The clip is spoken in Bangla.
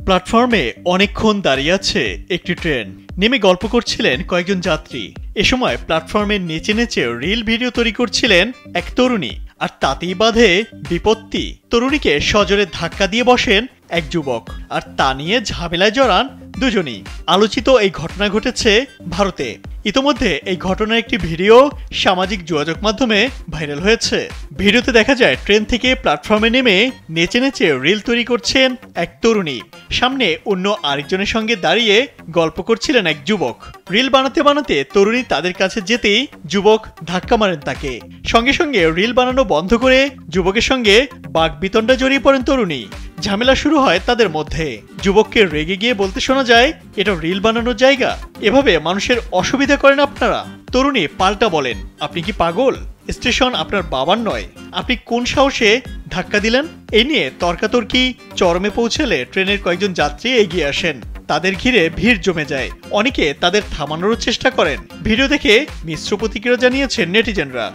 প্ল্যাটফর্মে অনেকক্ষণ দাঁড়িয়ে আছে একটি ট্রেন। নেমে গল্প করছিলেন কয়েকজন যাত্রী। এ সময় প্ল্যাটফর্মের নিচে নিচে রিল ভিডিও তৈরি করছিলেন এক তরুণী, আর তাতেই বাধে বিপত্তি। তরুণীকে সজোরে ধাক্কা দিয়ে বসেন এক যুবক, আর তা নিয়ে ঝামেলায় জড়ান দুজনই। আলোচিত এই ঘটনা ঘটেছে ভারতে। ইতোমধ্যে এই ঘটনার একটি ভিডিও সামাজিক যোগাযোগ মাধ্যমে ভাইরাল হয়েছে। ভিডিওতে দেখা যায় ট্রেন থেকে প্ল্যাটফর্মে নেমে নেচে নেচে রিল তৈরি করছেন এক তরুণী। সামনে অন্য আরেকজনের সঙ্গে দাঁড়িয়ে গল্প করছিলেন এক যুবক। রিল বানাতে বানাতে তরুণী তাদের কাছে যেতেই যুবক ধাক্কা মারেন তাকে। সঙ্গে সঙ্গে রিল বানানো বন্ধ করে যুবকের সঙ্গে বাকবিতণ্ডা জড়িয়ে পড়েন তরুণী। ঝামেলা শুরু হয় তাদের মধ্যে। যুবককে রেগে গিয়ে বলতে শোনা যায়, এটা রিল বানানোর জায়গা, এভাবে মানুষের অসুবিধা করেন আপনারা। তরুণী পাল্টা বলেন, আপনি কি পাগল? স্টেশন আপনার বাবার নয়, আপনি কোন সাহসে ধাক্কা দিলেন? এই নিয়ে তর্কাতর্কি চরমে পৌঁছলে ট্রেনের কয়েকজন যাত্রী এগিয়ে আসেন। তাদের ঘিরে ভিড় জমে যায়। অনেকে তাদের থামানোর চেষ্টা করেন। ভিডিও দেখে মিশ্র প্রতিক্রিয়া জানিয়েছেন নেটিজেনরা।